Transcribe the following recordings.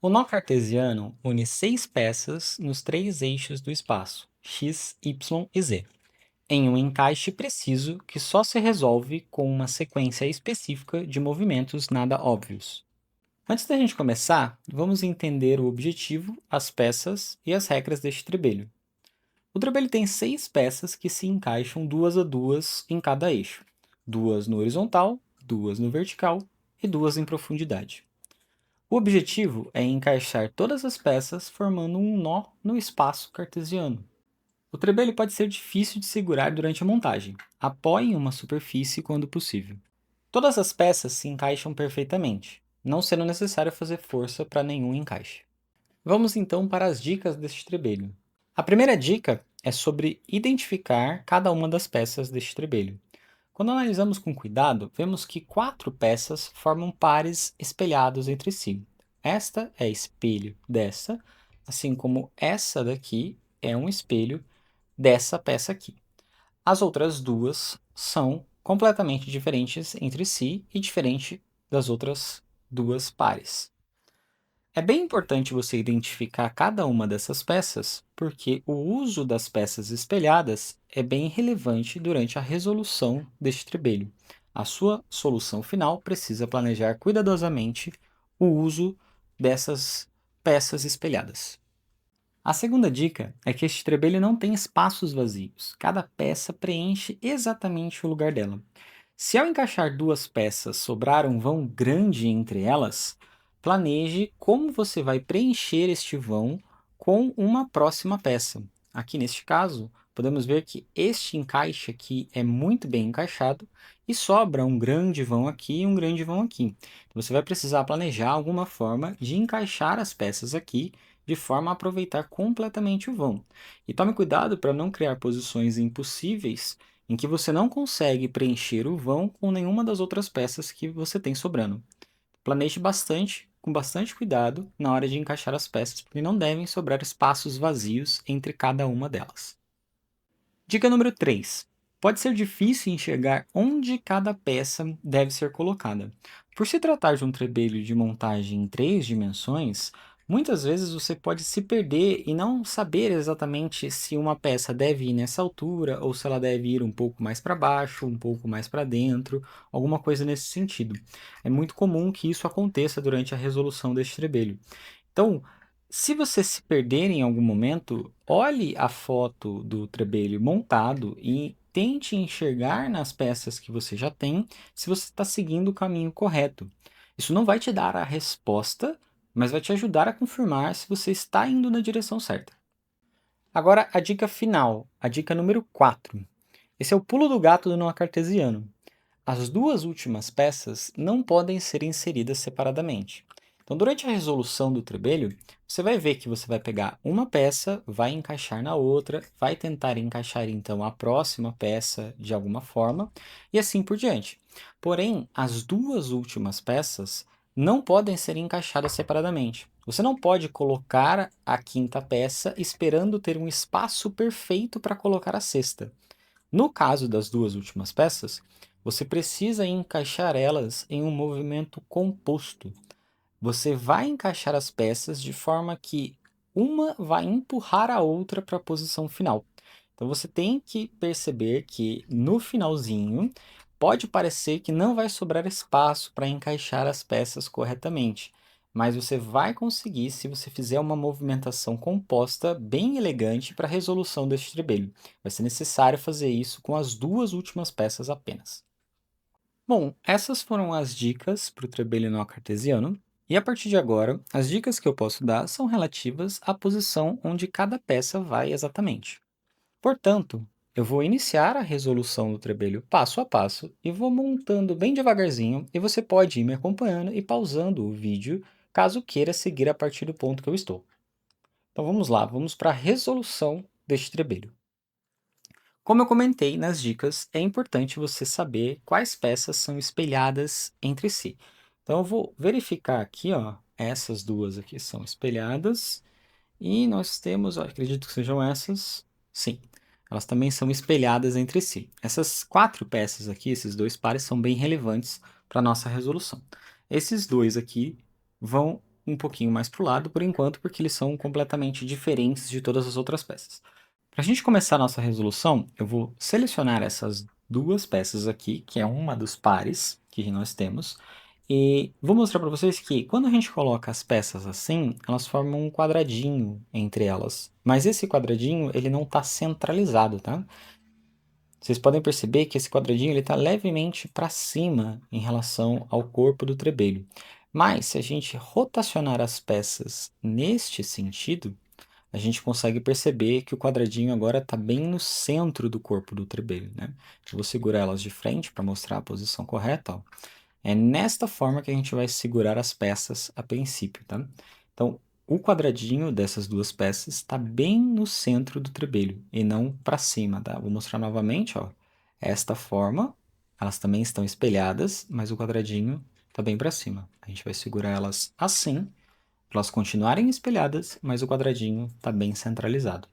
O nó cartesiano une seis peças nos três eixos do espaço, x, y e z, em um encaixe preciso que só se resolve com uma sequência específica de movimentos nada óbvios. Antes da gente começar, vamos entender o objetivo, as peças e as regras deste trebelho. O trebelho tem seis peças que se encaixam duas a duas em cada eixo, duas no horizontal, duas no vertical e duas em profundidade. O objetivo é encaixar todas as peças formando um nó no espaço cartesiano. O trebelho pode ser difícil de segurar durante a montagem. Apoie em uma superfície quando possível. Todas as peças se encaixam perfeitamente, não sendo necessário fazer força para nenhum encaixe. Vamos então para as dicas deste trebelho. A primeira dica é sobre identificar cada uma das peças deste trebelho. Quando analisamos com cuidado, vemos que quatro peças formam pares espelhados entre si. Esta é espelho dessa, assim como essa daqui é um espelho dessa peça aqui. As outras duas são completamente diferentes entre si e diferente das outras duas pares. É bem importante você identificar cada uma dessas peças, porque o uso das peças espelhadas é bem relevante durante a resolução deste trebelho. A sua solução final precisa planejar cuidadosamente o uso dessas peças espelhadas. A segunda dica é que este trebelho não tem espaços vazios. Cada peça preenche exatamente o lugar dela. Se ao encaixar duas peças sobrar um vão grande entre elas, planeje como você vai preencher este vão com uma próxima peça. Aqui neste caso, podemos ver que este encaixe aqui é muito bem encaixado e sobra um grande vão aqui e um grande vão aqui. Então, você vai precisar planejar alguma forma de encaixar as peças aqui de forma a aproveitar completamente o vão. E tome cuidado para não criar posições impossíveis em que você não consegue preencher o vão com nenhuma das outras peças que você tem sobrando. Planeje bastante, com bastante cuidado, na hora de encaixar as peças, porque não devem sobrar espaços vazios entre cada uma delas. Dica número 3. Pode ser difícil enxergar onde cada peça deve ser colocada. Por se tratar de um trebelho de montagem em três dimensões, muitas vezes você pode se perder e não saber exatamente se uma peça deve ir nessa altura ou se ela deve ir um pouco mais para baixo, um pouco mais para dentro, alguma coisa nesse sentido. É muito comum que isso aconteça durante a resolução deste trebelho. Então, se você se perder em algum momento, olhe a foto do trebelho montado e tente enxergar nas peças que você já tem se você está seguindo o caminho correto. Isso não vai te dar a resposta, mas vai te ajudar a confirmar se você está indo na direção certa. Agora, a dica final, a dica número 4. Esse é o pulo do gato do nó cartesiano. As duas últimas peças não podem ser inseridas separadamente. Então, durante a resolução do trebelho, você vai ver que você vai pegar uma peça, vai encaixar na outra, vai tentar encaixar então a próxima peça de alguma forma e assim por diante. Porém, as duas últimas peças não podem ser encaixadas separadamente. Você não pode colocar a quinta peça esperando ter um espaço perfeito para colocar a sexta. No caso das duas últimas peças, você precisa encaixar elas em um movimento composto. Você vai encaixar as peças de forma que uma vai empurrar a outra para a posição final. Então você tem que perceber que no finalzinho pode parecer que não vai sobrar espaço para encaixar as peças corretamente, mas você vai conseguir se você fizer uma movimentação composta bem elegante para a resolução deste trebelho. Vai ser necessário fazer isso com as duas últimas peças apenas. Bom, essas foram as dicas para o trebelho nó cartesiano, e a partir de agora, as dicas que eu posso dar são relativas à posição onde cada peça vai exatamente. Portanto, eu vou iniciar a resolução do trebelho passo a passo e vou montando bem devagarzinho, e você pode ir me acompanhando e pausando o vídeo caso queira seguir a partir do ponto que eu estou. Então vamos lá, vamos para a resolução deste trebelho. Como eu comentei nas dicas, é importante você saber quais peças são espelhadas entre si. Então eu vou verificar aqui, ó, essas duas aqui são espelhadas e nós temos, ó, acredito que sejam essas, sim, elas também são espelhadas entre si. Essas quatro peças aqui, esses dois pares, são bem relevantes para a nossa resolução. Esses dois aqui vão um pouquinho mais para o lado por enquanto, porque eles são completamente diferentes de todas as outras peças. Para a gente começar a nossa resolução, eu vou selecionar essas duas peças aqui, que é uma dos pares que nós temos, e vou mostrar para vocês que quando a gente coloca as peças assim, elas formam um quadradinho entre elas. Mas esse quadradinho, ele não está centralizado, tá? Vocês podem perceber que esse quadradinho está levemente para cima em relação ao corpo do trebelho. Mas se a gente rotacionar as peças neste sentido, a gente consegue perceber que o quadradinho agora está bem no centro do corpo do trebelho, né? Eu vou segurar elas de frente para mostrar a posição correta, ó. É nesta forma que a gente vai segurar as peças a princípio, tá? Então, o quadradinho dessas duas peças está bem no centro do trebelho e não para cima, tá? Vou mostrar novamente, ó. Esta forma, elas também estão espelhadas, mas o quadradinho está bem para cima. A gente vai segurar elas assim, para elas continuarem espelhadas, mas o quadradinho está bem centralizado.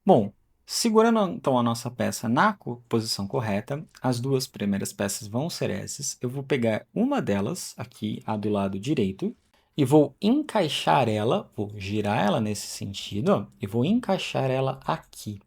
Bom, segurando então a nossa peça na posição correta, as duas primeiras peças vão ser essas. Eu vou pegar uma delas, aqui, a do lado direito, e vou encaixar ela, vou girar ela nesse sentido, ó, e vou encaixar ela aqui,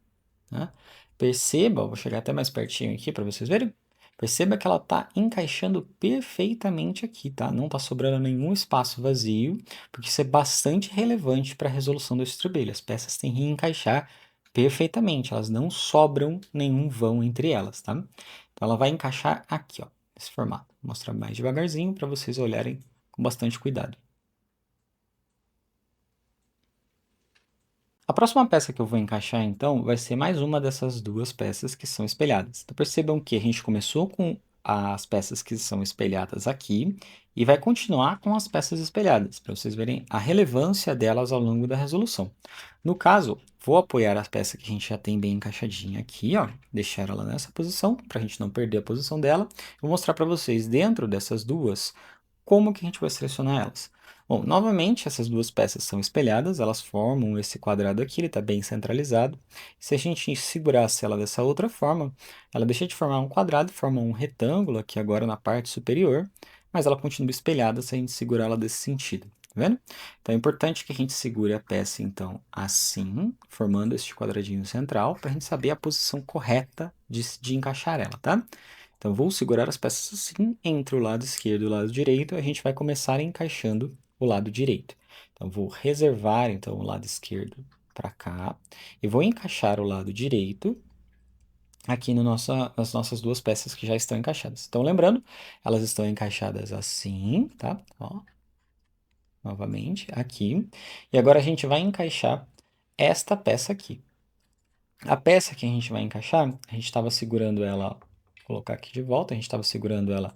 né? Perceba, vou chegar até mais pertinho aqui para vocês verem. Perceba que ela está encaixando perfeitamente aqui, tá? Não está sobrando nenhum espaço vazio, porque isso é bastante relevante para a resolução do estribilho. As peças têm que encaixar perfeitamente, elas não sobram nenhum vão entre elas, tá? Então ela vai encaixar aqui, ó, nesse formato. Vou mostrar mais devagarzinho para vocês olharem com bastante cuidado. A próxima peça que eu vou encaixar, então, vai ser mais uma dessas duas peças que são espelhadas. Então, percebam que a gente começou com as peças que são espelhadas aqui e vai continuar com as peças espelhadas, para vocês verem a relevância delas ao longo da resolução. No caso, vou apoiar a peça que a gente já tem bem encaixadinha aqui, ó, deixar ela nessa posição, para a gente não perder a posição dela. Vou mostrar para vocês, dentro dessas duas, como que a gente vai selecionar elas. Bom, novamente, essas duas peças são espelhadas, elas formam esse quadrado aqui, ele está bem centralizado. Se a gente segurasse ela dessa outra forma, ela deixa de formar um quadrado e forma um retângulo aqui agora na parte superior, mas ela continua espelhada se a gente segurar ela desse sentido, tá vendo? Então é importante que a gente segure a peça, então, assim, formando este quadradinho central, para a gente saber a posição correta de encaixar ela, tá? Então, vou segurar as peças assim, entre o lado esquerdo e o lado direito, a gente vai começar encaixando o lado direito. Então, vou reservar então o lado esquerdo para cá e vou encaixar o lado direito aqui no nas nossas duas peças que já estão encaixadas. Então, lembrando, elas estão encaixadas assim, tá? Ó, novamente, aqui. E agora a gente vai encaixar esta peça aqui. A peça que a gente vai encaixar, a gente estava segurando ela, vou colocar aqui de volta, a gente estava segurando ela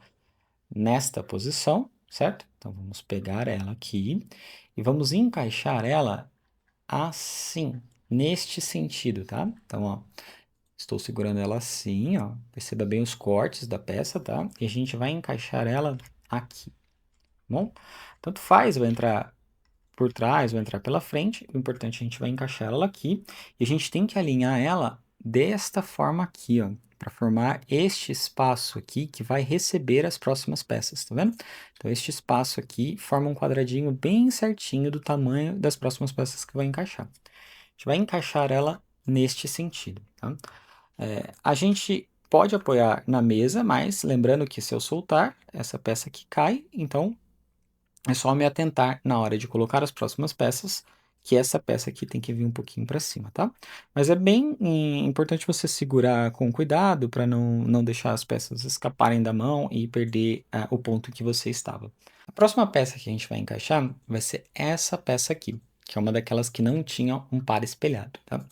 nesta posição, certo? Então, vamos pegar ela aqui e vamos encaixar ela assim, neste sentido, tá? Então, ó, estou segurando ela assim, ó, perceba bem os cortes da peça, tá? E a gente vai encaixar ela aqui, tá bom? Tanto faz, vai entrar por trás, vai entrar pela frente, o importante é a gente vai encaixar ela aqui, e a gente tem que alinhar ela desta forma aqui, ó, para formar este espaço aqui que vai receber as próximas peças, tá vendo? Então, este espaço aqui forma um quadradinho bem certinho do tamanho das próximas peças que vai encaixar. A gente vai encaixar ela neste sentido, tá? A gente pode apoiar na mesa, mas lembrando que se eu soltar, essa peça aqui cai, então é só me atentar na hora de colocar as próximas peças, que essa peça aqui tem que vir um pouquinho para cima, tá? Mas é bem importante você segurar com cuidado para não deixar as peças escaparem da mão e perder o ponto que você estava. A próxima peça que a gente vai encaixar vai ser essa peça aqui, que é uma daquelas que não tinha um par espelhado, tá?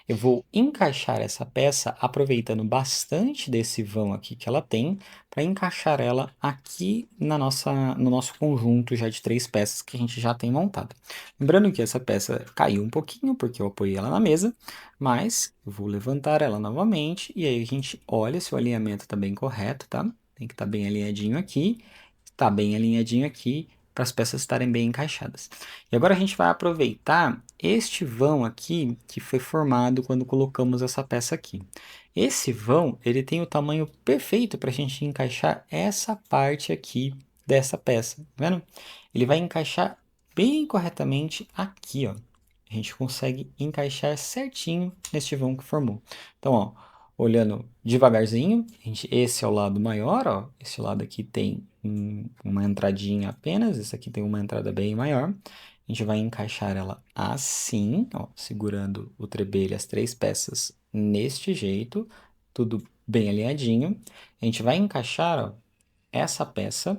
Eu vou encaixar essa peça aproveitando bastante desse vão aqui que ela tem, para encaixar ela aqui no nosso conjunto já de 3 peças que a gente já tem montado. Lembrando que essa peça caiu um pouquinho, porque eu apoiei ela na mesa, mas eu vou levantar ela novamente, e aí a gente olha se o alinhamento está bem correto, tá? Tem que estar bem alinhadinho aqui, está bem alinhadinho aqui, para as peças estarem bem encaixadas. E agora a gente vai aproveitar este vão aqui, que foi formado quando colocamos essa peça aqui. Esse vão, ele tem o tamanho perfeito para a gente encaixar essa parte aqui dessa peça, tá vendo? Ele vai encaixar bem corretamente aqui, ó. A gente consegue encaixar certinho neste vão que formou. Então, ó, olhando devagarzinho, esse é o lado maior, ó. Esse lado aqui tem uma entradinha apenas, esse aqui tem uma entrada bem maior. A gente vai encaixar ela assim, ó, segurando o trebelho, as três peças neste jeito, tudo bem alinhadinho. A gente vai encaixar, ó, essa peça,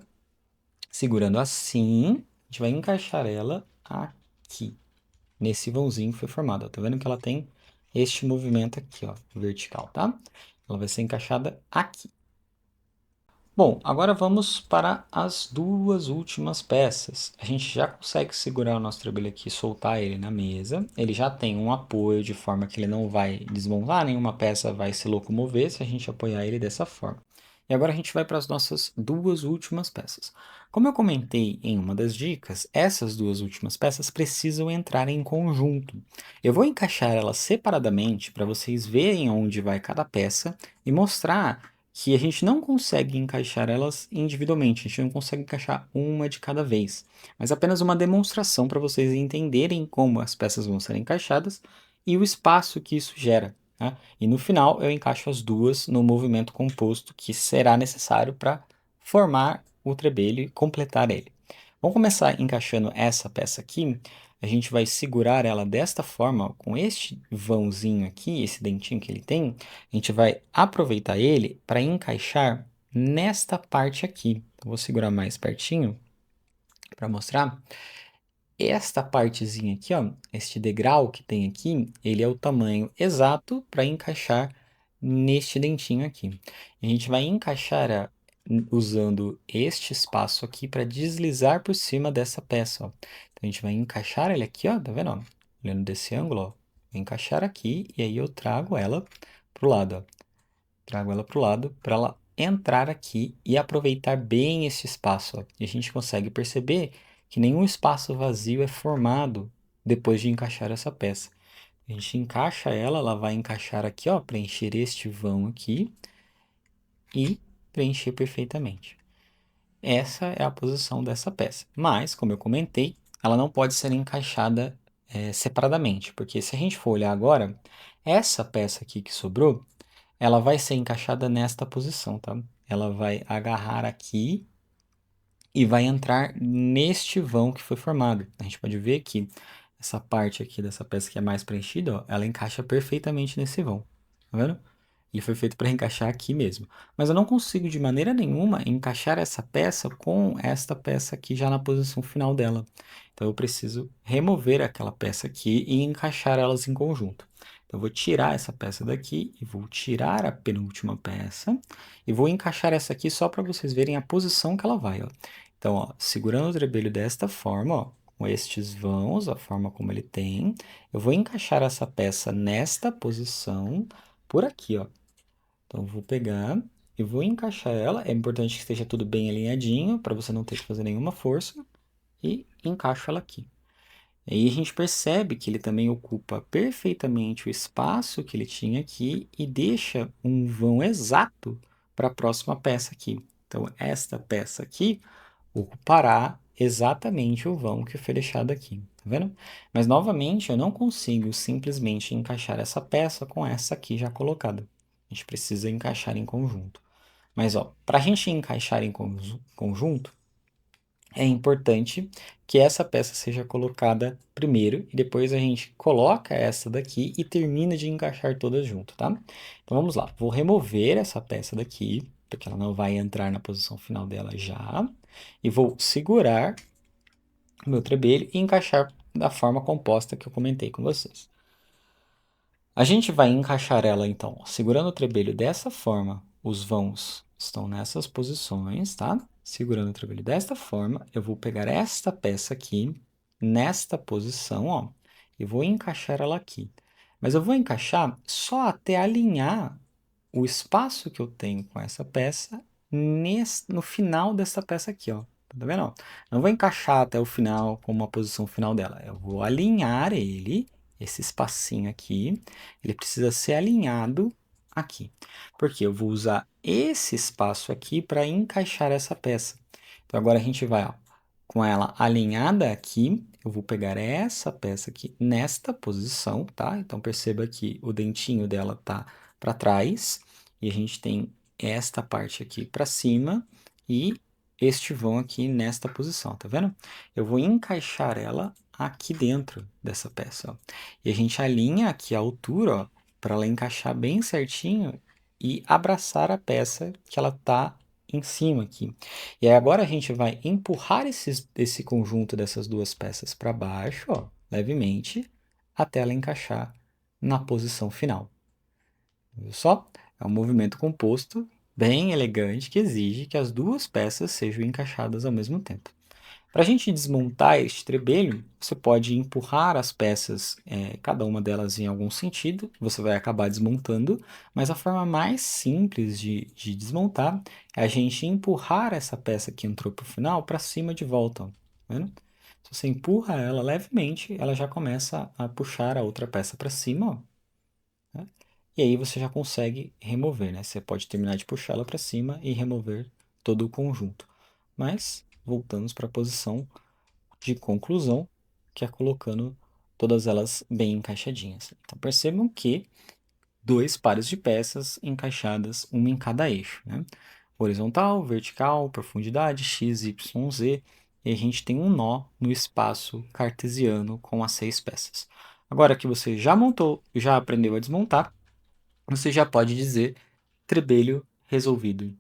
segurando assim, a gente vai encaixar ela aqui, nesse vãozinho que foi formado. Ó. Tá vendo que ela tem este movimento aqui, ó, vertical, tá? Ela vai ser encaixada aqui. Bom, agora vamos para as duas últimas peças. A gente já consegue segurar o nosso trebelho aqui e soltar ele na mesa. Ele já tem um apoio de forma que ele não vai desmontar, nenhuma peça vai se locomover se a gente apoiar ele dessa forma. E agora a gente vai para as nossas duas últimas peças. Como eu comentei em uma das dicas, essas duas últimas peças precisam entrar em conjunto. Eu vou encaixar elas separadamente para vocês verem onde vai cada peça e mostrar que a gente não consegue encaixar elas individualmente, a gente não consegue encaixar uma de cada vez, mas apenas uma demonstração para vocês entenderem como as peças vão ser encaixadas e o espaço que isso gera. Né? E no final eu encaixo as duas no movimento composto que será necessário para formar o trebelho e completar ele. Vamos começar encaixando essa peça aqui. A gente vai segurar ela desta forma, ó, com este vãozinho aqui, esse dentinho que ele tem, a gente vai aproveitar ele para encaixar nesta parte aqui. Eu vou segurar mais pertinho para mostrar. Esta partezinha aqui, ó, este degrau que tem aqui, ele é o tamanho exato para encaixar neste dentinho aqui. A gente vai encaixar usando este espaço aqui para deslizar por cima dessa peça, ó. Então, a gente vai encaixar ele aqui, ó, tá vendo? Ó? Olhando desse ângulo, ó, vou encaixar aqui e aí eu trago ela pro lado, ó. Trago ela pro lado para ela entrar aqui e aproveitar bem esse espaço, ó. E a gente consegue perceber que nenhum espaço vazio é formado depois de encaixar essa peça. A gente encaixa ela, ela vai encaixar aqui, ó, preencher este vão aqui e preencher perfeitamente. Essa é a posição dessa peça. Mas, como eu comentei, ela não pode ser encaixada separadamente, porque se a gente for olhar agora, essa peça aqui que sobrou, ela vai ser encaixada nesta posição, tá? Ela vai agarrar aqui e vai entrar neste vão que foi formado. A gente pode ver que essa parte aqui dessa peça que é mais preenchida, ó, ela encaixa perfeitamente nesse vão, tá vendo? E foi feito para encaixar aqui mesmo. Mas eu não consigo de maneira nenhuma encaixar essa peça com esta peça aqui já na posição final dela. Então eu preciso remover aquela peça aqui e encaixar elas em conjunto. Então eu vou tirar essa peça daqui e vou tirar a penúltima peça e vou encaixar essa aqui só para vocês verem a posição que ela vai, ó. Então, ó, segurando o trebelho desta forma, ó, com estes vãos, a forma como ele tem, eu vou encaixar essa peça nesta posição por aqui, ó. Então, eu vou pegar e vou encaixar ela. É importante que esteja tudo bem alinhadinho, para você não ter que fazer nenhuma força. E encaixo ela aqui. E aí a gente percebe que ele também ocupa perfeitamente o espaço que ele tinha aqui e deixa um vão exato para a próxima peça aqui. Então, esta peça aqui ocupará exatamente o vão que foi deixado aqui, tá vendo? Mas, novamente, eu não consigo simplesmente encaixar essa peça com essa aqui já colocada. A gente precisa encaixar em conjunto. Mas, ó, para a gente encaixar em conjunto, é importante que essa peça seja colocada primeiro e depois a gente coloca essa daqui e termina de encaixar todas junto, tá? Então vamos lá, vou remover essa peça daqui, porque ela não vai entrar na posição final dela já, e vou segurar o meu trebelho e encaixar da forma composta que eu comentei com vocês. A gente vai encaixar ela então, ó, segurando o trebelho dessa forma, os vãos estão nessas posições, tá? Segurando o trebelho desta forma, eu vou pegar esta peça aqui, nesta posição, ó, e vou encaixar ela aqui. Mas eu vou encaixar só até alinhar o espaço que eu tenho com essa peça no final dessa peça aqui, ó. Tá vendo? Ó? Não vou encaixar até o final com uma posição final dela. Eu vou alinhar ele, esse espacinho aqui, ele precisa ser alinhado aqui. Porque eu vou usar esse espaço aqui para encaixar essa peça. Então agora a gente vai, ó, com ela alinhada aqui, eu vou pegar essa peça aqui nesta posição, tá? Então perceba que o dentinho dela tá para trás e a gente tem esta parte aqui para cima e este vão aqui nesta posição, tá vendo? Eu vou encaixar ela aqui dentro dessa peça, ó. E a gente alinha aqui a altura, ó, para ela encaixar bem certinho e abraçar a peça que ela tá em cima aqui. E aí agora a gente vai empurrar esse conjunto dessas duas peças para baixo, ó, levemente, até ela encaixar na posição final. Viu só? É um movimento composto, bem elegante, que exige que as duas peças sejam encaixadas ao mesmo tempo. Para a gente desmontar este trebelho, você pode empurrar as peças, cada uma delas em algum sentido, você vai acabar desmontando, mas a forma mais simples de desmontar é a gente empurrar essa peça que entrou para o final para cima de volta. Ó, tá vendo? Se você empurra ela levemente, ela já começa a puxar a outra peça para cima, ó, né? E aí você já consegue remover, né? Você pode terminar de puxar ela para cima e remover todo o conjunto. Mas voltamos para a posição de conclusão, que é colocando todas elas bem encaixadinhas. Então percebam que dois pares de peças encaixadas, uma em cada eixo, né? Horizontal, vertical, profundidade, x, y, z, e a gente tem um nó no espaço cartesiano com as 6 peças. Agora que você já montou, já aprendeu a desmontar, você já pode dizer trebelho resolvido.